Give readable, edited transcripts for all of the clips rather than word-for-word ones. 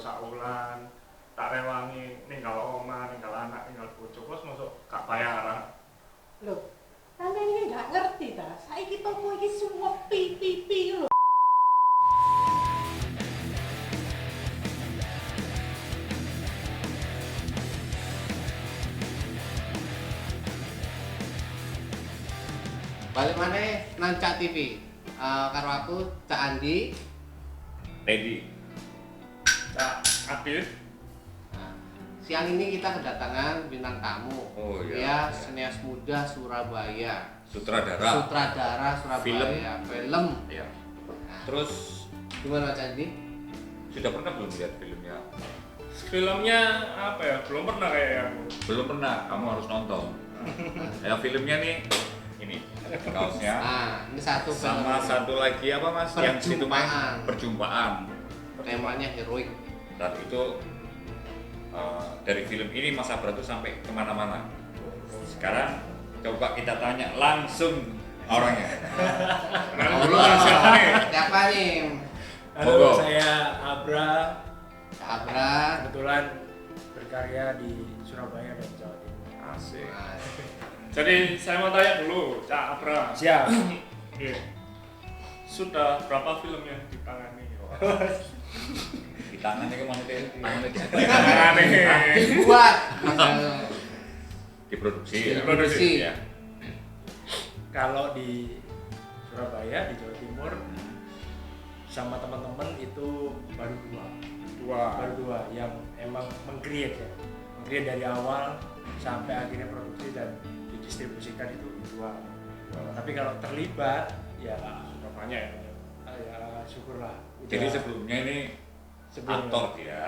saulan, tak rewangi ninggal omah, ninggal anak, ninggal bojo, terus masuk gak bayaran. Loh, sampe ini gak ngerti ta. Saiki toko iki semua pi lho. Balik maneh nang Cak TV. Karo aku Cak Andi. Teddy. Cak Adit. Nah, siang ini kita kedatangan bintang tamu. Oh iya. Dia senias muda Surabaya. Sutradara. Sutradara Surabaya. Film. Ya. Nah, Terus gimana Cak Andi? sudah pernah belum lihat filmnya? Filmnya apa ya? Belum pernah kayak aku. Belum pernah. Kamu harus nonton. Ya filmnya nih ini kaosnya. Nah, ini satu Sama film. satu lagi apa mas? Yang situ main Perjumpaan. perjumpaan. Temanya heroik. Dan itu dari film ini Mas Abra tuh sampai kemana-mana. Sekarang coba kita tanya langsung orangnya. Nah, dulu kan siapa nih? Siapa nih? Halo, Monggo. saya Abra. Cak Abra. Kebetulan berkarya di Surabaya dan Jawa Timur. Asik. Nah, Jadi saya mau tanya dulu, Cak Abra. Siap. Iya. Sudah berapa film yang ditangani? Di tangannya kemana tuh? Tangannya Ditangani. buat Mas. diproduksi. ya? Diproduksi. Ya. Kalau di Surabaya, di Jawa Timur, sama teman-teman itu baru dua yang emang meng-create ya, meng-create dari awal sampai akhirnya produksi dan didistribusikan itu dua. Tapi kalau terlibat ya Banyak ya. ya syukurlah. Jadi sebelumnya ini Sebelumnya. aktor dia.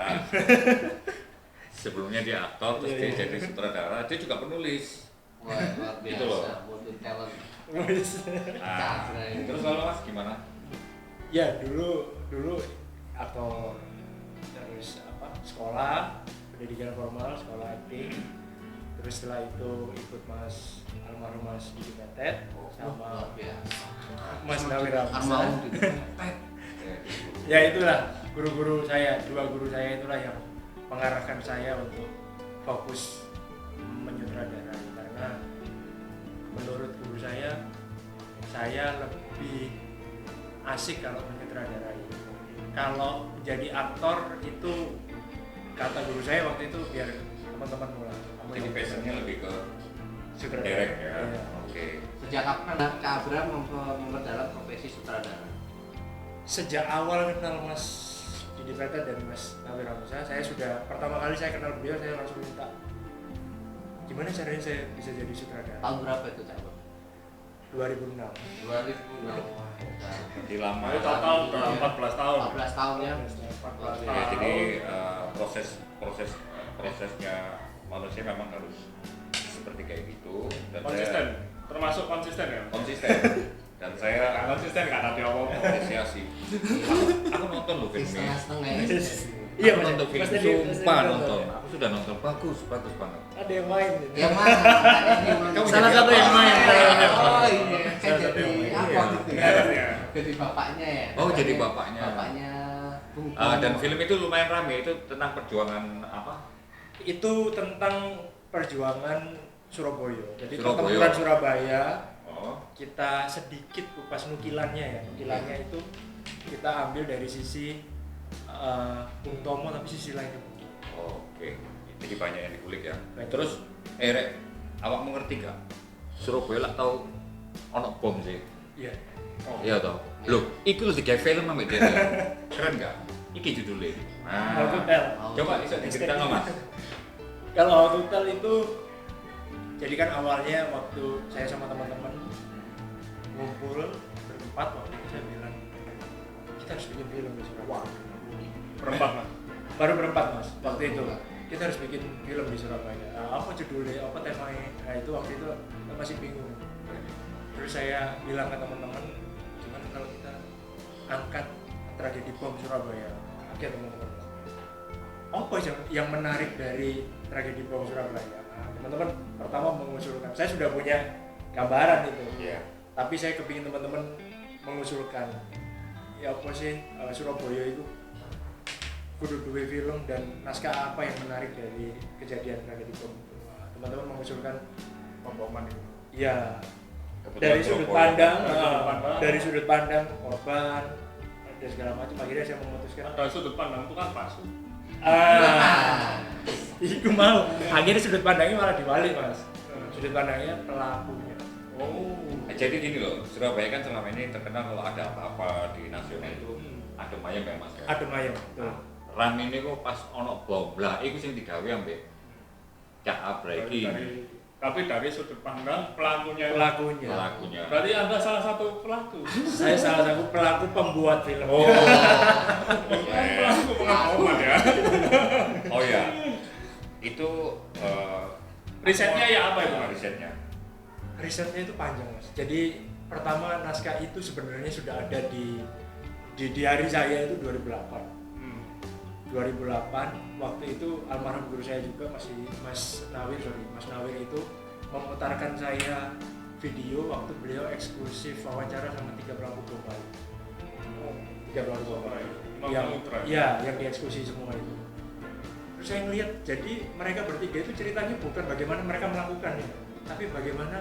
Sebelumnya dia aktor, terus dia Iya. jadi sutradara, dia juga penulis. Wah, luar Gitu loh. biasa, multi talent. Nah, Cak Abra ini. terus kalau mas gimana? Ya dulu aktor, terus apa sekolah pendidikan formal, sekolah acting, terus setelah itu ikut almarhum Mas Didi Petet sama Luar biasa. Mas Nawi Ramsa. Armahum di Ya itulah guru-guru saya, dua guru saya itulah yang mengarahkan saya untuk fokus menyutradarai, karena menurut guru saya lebih asik kalau menyutradarai. Kalau jadi aktor itu, kata guru saya waktu itu, biar teman-teman mulai. Jadi passionnya lebih ke sutradara. direct ya. Iya. Oke. Sejak kapan Cak Abra memperdalam profesi sutradara? Sejak awal kenal Mas Didi Petet dan Mas Nawi Ramsa, saya sudah pertama kali saya kenal beliau, saya langsung minta gimana caranya saya bisa jadi sutradara. Tahun berapa itu Cak Abra? 2006. 2006. Jadi lama. Itu total udah 14 tahun. 14 tahun ya. 14 Ya, tahun. jadi prosesnya manusia memang harus seperti kayak gitu. Dan Konsisten. Termasuk konsisten ya? Saya konsisten. Dan saya Nggak konsisten nggak ada apa-apa. apresiasi. Aku nonton loh filmnya. Setengah-setengah ya. Iya, Aku Mas. nonton film, Mas Teddy sumpah nonton. nonton. Aku sudah nonton, bagus banget. Ada yang main gitu. Yang mana? Makanya gimana? Kamu Salah jadi satu apa? yang main. Oh iya, kan Salah satu jadi yang main. apa Iya. gitu ya? Iya. Jadi bapaknya ya. Oh, jadi bapaknya. Bapaknya Bung Dan Tomo. film itu lumayan rame, itu tentang perjuangan apa? Itu tentang perjuangan Surabaya. Jadi Surabaya. pertempuran Surabaya, Oh, kita sedikit kupas nukilannya ya. Nukilannya itu kita ambil dari sisi Bung Tomo, tapi sisi lainnya Bung Tomo. oke. Jadi banyak yang dikulik ya. Banyak. Terus, Rek, awak mengerti gak? Surabaya lah tau ono bom sih. Iya. Oh. Iya toh. Loh, iku lho digawe film ambek dia. Keren gak? Iki judulnya. How to Tell. Coba bisa diceritakan Mas. Kalau How to Tell itu, jadi kan awalnya waktu saya sama teman-teman ngumpul berempat, waktu itu saya bilang kita harus bikin film di Surabaya. Berempat Mas. Baru berempat Mas waktu itu. Kita harus bikin film di Surabaya. Apa judulnya? Apa temanya? Nah itu waktu itu masih bingung. Terus saya bilang ke teman-teman, gimana kalau kita angkat tragedi bom Surabaya? Oke teman-teman. Apa yang menarik dari tragedi bom Surabaya? Nah, teman-teman pertama mengusulkan. Saya sudah punya gambaran itu. Iya. Tapi saya kepingin teman-teman mengusulkan. Ya apa sih Surabaya itu kudu duwe film dan naskah apa yang menarik dari kejadian tragedi bom. Teman-teman mengusulkan pemboman itu. ya Kebetulan dari sudut Surabaya. pandang, Dari sudut pandang. dari sudut pandang korban dan segala macam. Akhirnya saya memutuskan Ada sudut pandang itu kan palsu. Iku mau. Akhirnya sudut pandangnya malah dibalik mas. Sudut pandangnya pelakunya. Oh. Jadi gini loh, Surabaya kan selama ini terkenal kalau ada apa-apa di nasional itu adem ayem ya mas. Adem ayem. Betul. Ram ini kok pas ono bom lah, itu sing digawe ambek Cak Abra iki. Tapi dari sudut pandang pelakunya. Pelakunya. Pelakunya. Berarti Anda salah satu pelaku. Saya salah satu pelaku pembuat film. Oh. Pelaku pengeboman ya. Oh ya. Itu Risetnya ya apa itu? risetnya? Risetnya itu panjang mas. Jadi pertama naskah itu sebenarnya sudah ada di hari saya itu 2008. 2008 waktu itu almarhum guru saya juga masih Mas Nawir itu memutarkan saya video waktu beliau eksklusif wawancara sama 3 pelaku bom Bali. 3 pelaku bom Bali. Yang dieksekusi semua itu. Terus saya ngeliat, jadi mereka bertiga itu ceritanya bukan bagaimana mereka melakukannya, tapi bagaimana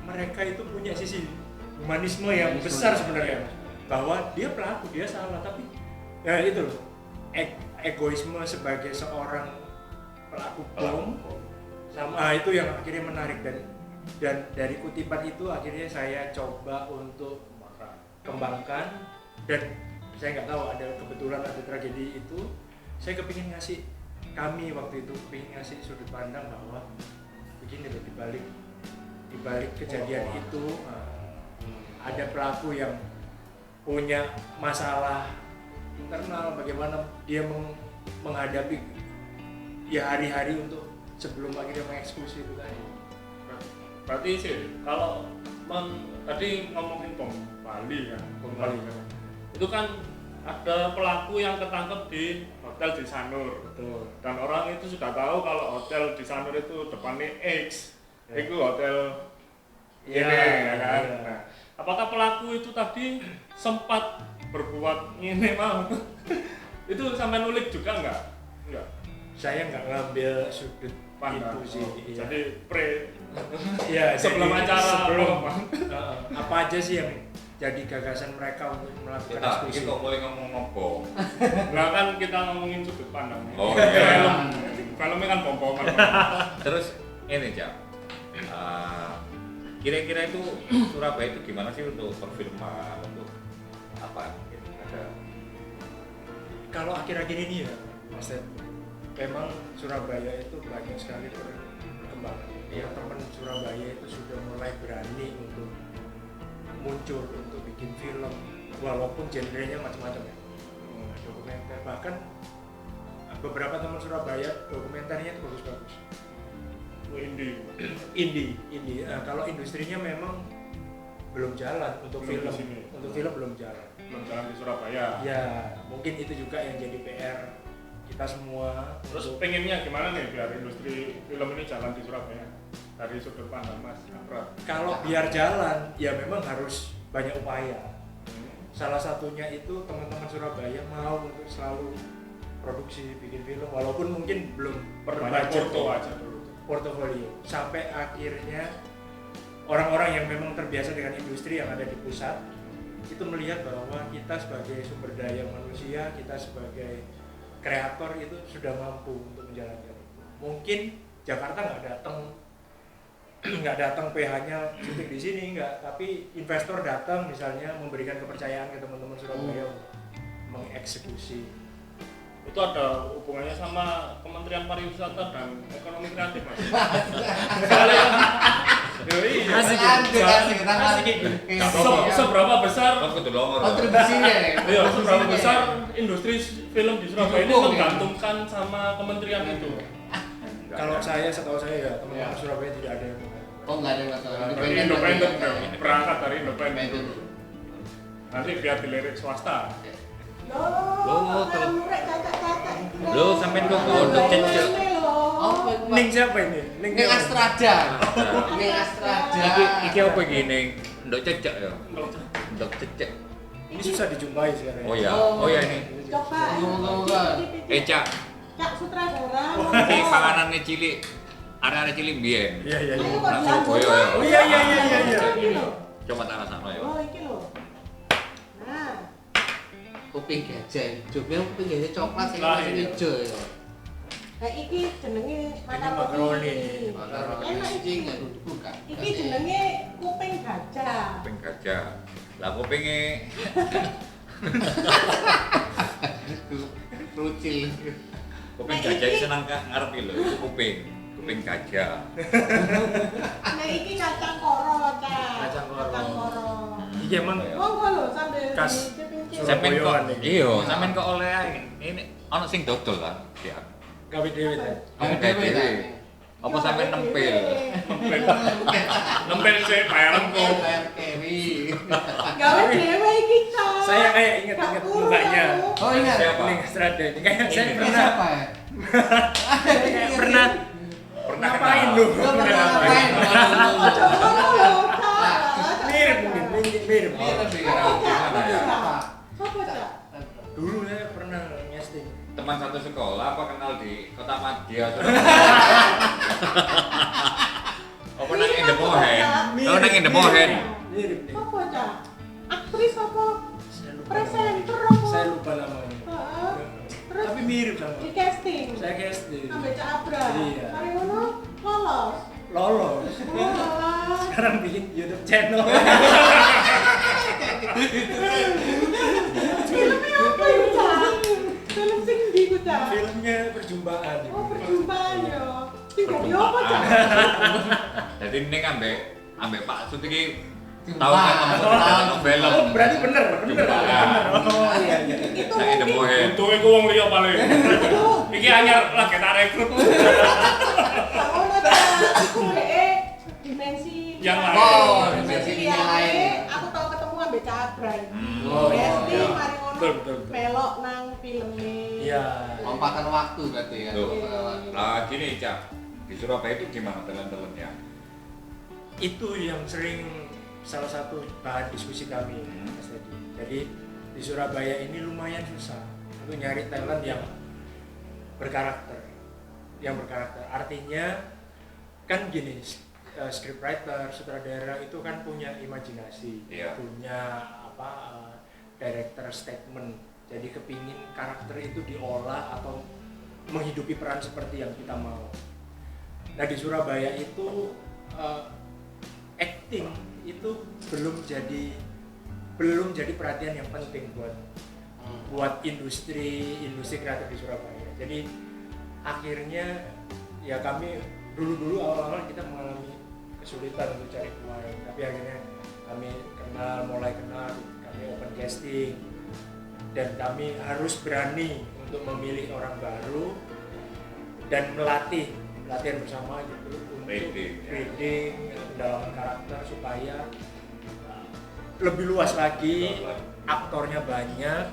mereka itu punya sisi humanisme yang besar sebenarnya, bahwa dia pelaku, dia salah, tapi ya itu loh, egoisme sebagai seorang pelaku bom sama itu yang akhirnya menarik, dan dari kutipan itu akhirnya saya coba untuk kembangkan, dan saya nggak tahu ada kebetulan ada tragedi itu, saya kepingin ngasih, kami waktu itu kepingin ngasih sudut pandang bahwa begini loh, dibalik kejadian itu ada pelaku yang punya masalah internal, bagaimana dia menghadapi ya hari-hari untuk sebelum akhirnya mengeksekusi itu tadi. Berarti sih kalau tadi ngomongin bom Bali kan, itu kan ada pelaku yang ketangkep di hotel di Sanur. Betul. Dan orang itu sudah tahu kalau hotel di Sanur itu depannya X, itu hotel ini ya kan. Ya. Nah, apakah pelaku itu tadi sempat berbuat ini mau? Itu sampai nulik juga enggak? Saya nggak ngambil sudut Pandang. itu sih. Iya. Jadi Ya, sebelum jadi acara sebelum bom. apa aja sih yang jadi gagasan mereka untuk melakukan Kita eksekusi? kok boleh ngomong nopo. Nah kan kita ngomongin sudut pandang. Oh, iya. Filmnya kan bom-boman. Terus ini Cak, kira-kira itu Surabaya itu gimana sih untuk perfilman, untuk apa mungkin ada? Kalau akhir-akhir ini ya, Mas Ted, memang Surabaya itu banyak sekali perkembangan. Teman-teman Surabaya itu sudah mulai berani untuk muncul untuk bikin film, walaupun genrenya macam-macam ya. Dokumenter, bahkan beberapa teman Surabaya dokumenternya itu bagus-bagus. Indie. Nah, kalau industrinya memang belum jalan untuk Belum film. di sini. Untuk film belum jalan. Belum jalan di Surabaya. Ya, mungkin itu juga yang jadi PR kita semua. Terus untuk pengennya gimana nih biar industri film ini jalan di Surabaya? Dari sudut pandang Mas Abra. kalau biar jalan, ya memang harus banyak upaya. Salah satunya itu teman-teman Surabaya mau untuk selalu produksi, bikin film, walaupun mungkin belum Perbanyak berbudget foto aja dulu. portofolio. Sampai akhirnya orang-orang yang memang terbiasa dengan industri yang ada di pusat itu melihat bahwa kita sebagai sumber daya manusia, kita sebagai kreator itu sudah mampu untuk menjalankan itu. Mungkin Jakarta nggak datang PH-nya syuting di sini nggak, tapi investor datang misalnya memberikan kepercayaan ke teman-teman Surabaya untuk mengeksekusi. Itu ada hubungannya sama Kementerian Pariwisata dan Ekonomi Kreatif, Mas. Asik, Seberapa besar Kan kudu longor. kontribusinya ya. iya, seberapa besar industri film di Surabaya ini menggantungkan sama kementerian itu. Kalau saya, setahu saya ya teman-teman Surabaya tidak ada yang Oh nggak ada masalah. Berarti independen, Independen. berangkat dari independen. Independen. Nanti biar dilirik swasta. Loh, kalau- Kakak-kakak. Loh, sampai kok kodok cecek. Oh, Ning siapa ini? Ning Astrada. Ning Astrada. Iki apa gini? Ndok cecek ya. Ndok cecek. Ini susah dijumpai sekarang. Oh ya, oh ya ini. Coba. Moga-moga. Cak, Cak sutradara. ini panganannya cilik. Ada cilik biyen. Iya iya iya. Ayo kok Nang diambil. Surabaya ya. Oh iya iya iya iya iya. Ini lho. Coba tak rasakno ya. Oh, iki lho. Nah, Kuping gajah. Jobnya kuping gajah coklat sing Lah, masih iya. hijau ya. nah iki jenenge makaroni. Enak iki. Enggak buka. Iki jenenge kuping gajah. Kuping gajah. Lah kupinge Rucil. kuping gajah iki seneng ngarep lho, itu kuping gajah. Nah iki kacang koro, Cak. Kacang koro. Kacang koro. Iki emang Monggo lho sambil Kas. dicipin-cipin. Sampeyan kok Surabayaan iki. iya, sampeyan kok oleh ae. Ini ana sing dodol kan. Ya. gawe dhewe ta. Kamu gawe dhewe. Apa sampeyan nempel? Nempel sih bareng kok. Kayak kewi. Gawe dhewe iki, Cak. Saya kayak inget-inget Gak perlu. mukanya. Oh iya. Siapa? Ini strada. Kayak saya Ini. pernah Siapa ya? kayak pernah Pernah ngapain kenal? lu? Lu pernah ngapain? Ojo ngono lho, Cak. Mirip mungkin, mirip. Mirip ya. Gimana ya? Sopo, Cak? Dulu saya pernah ngesting. Teman satu sekolah apa kenal di Kota Madya? Apa nang Indemohen? Oh nang Indemohen. Mirip nih. Sopo, Cak? Aktris apa? Saya lupa Presenter namanya. apa? Saya lupa namanya. Heeh. Terus Tapi mirip sama. di casting. Saya casting. Ambek Cak Abra. Iya. Mari ngono lolos. Lolos. Wah. Sekarang bikin YouTube channel. Filmnya apa ya, Cak? Film sing ndi ku, Cak? Filmnya perjumpaan. Oh, perjumpaan ya. Sing dadi apa, Cak? Jadi ini ambek Pak Sut iki Jumpa. tahu kan kamu film. Oh, berarti bener. Jumpaan. Oh iya iya. Itu Nang mungkin Indemohen. Untung iku wong liya paling. Iki anyar lagi tak rekrut. tak ono, Cak. Iku dhek dimensi Yang liane. lain. Oh, Dimensi dimensi liane. lain. Aku tau ketemu ambek Cak Abra. Oh, iya. Casting mari ngono. Betul, betul, betul. Melok nang filmnya. Iya. Lompatan waktu berarti ya. Tuh. Lompatan waktu. Nah gini Cak, di Surabaya itu gimana talent-talentnya? Itu yang sering salah satu bahan diskusi kami, Mas Teddy. Jadi di Surabaya ini lumayan susah untuk nyari talent yang berkarakter, Artinya kan gini, scriptwriter, sutradara itu kan punya imajinasi, Iya. punya apa director statement. Jadi kepingin karakter itu diolah atau menghidupi peran seperti yang kita mau. Nah di Surabaya itu acting itu belum jadi perhatian yang penting buat industri kreatif di Surabaya. Jadi akhirnya ya kami dulu awal-awal kita mengalami kesulitan untuk cari pemain, tapi akhirnya kami mulai kenal, kami open casting dan kami harus berani untuk memilih orang baru dan latihan bersama gitu untuk reading, pendalaman karakter supaya lebih luas lagi, aktornya banyak,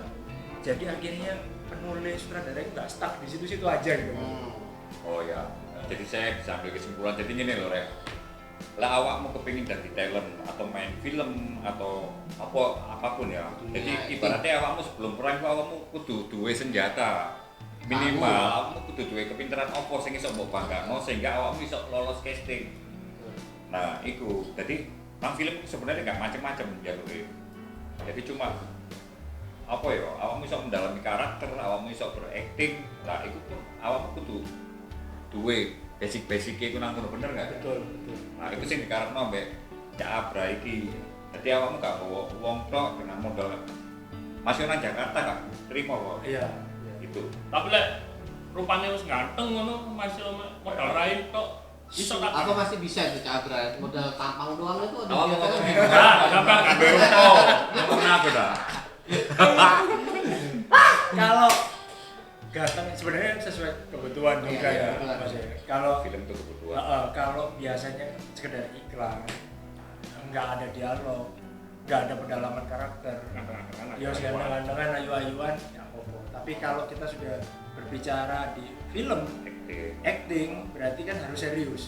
jadi akhirnya penulis sutradara itu nggak stuck di situ-situ aja gitu. Oh ya, jadi saya bisa ambil kesimpulan. Jadi gini loh Rek, lah awakmu kepingin jadi talent atau main film atau apapun ya. Jadi ibaratnya awakmu sebelum perang awakmu kudu duwe senjata. Minimal awakmu kudu duwe kepintaran opo sing iso mbok banggakno sehingga awakmu iso lolos casting. Nah, iku. Jadi nang film sebenarnya nggak macam-macam ya loh. Jadi cuma apa ya, awakmu iso mendalami karakter, awakmu iso berakting. Lah iku pun awakmu kudu duwe basic iku nang ngono bener enggak? Betul. Nah, itu sing dikarepno mbek Cak Abra iki. Dadi awakmu gak bawa wong tok dengan modal masih nang Jakarta gak terima kok. Iya. Itu. Tapi lek rupane wis ganteng ngono masih modal rain tok. Iso tak. Aku masih bisa itu Cak Abra, modal tampang doang itu udah Awakmu biasa. ngomong Enggak, sampai gak berupo. ngomong apa dah? Kalau ganteng sebenarnya sesuai kebutuhan Iya, juga ya, kebutuhan. Mas ya. Kalau Film itu kebutuhan. kalau biasanya sekedar iklan, nggak ada dialog, nggak ada pendalaman karakter, ya ganteng-gantengan, ayu-ayuan, ya apa-apa. Tapi kalau kita sudah berbicara di film, acting berarti kan harus serius.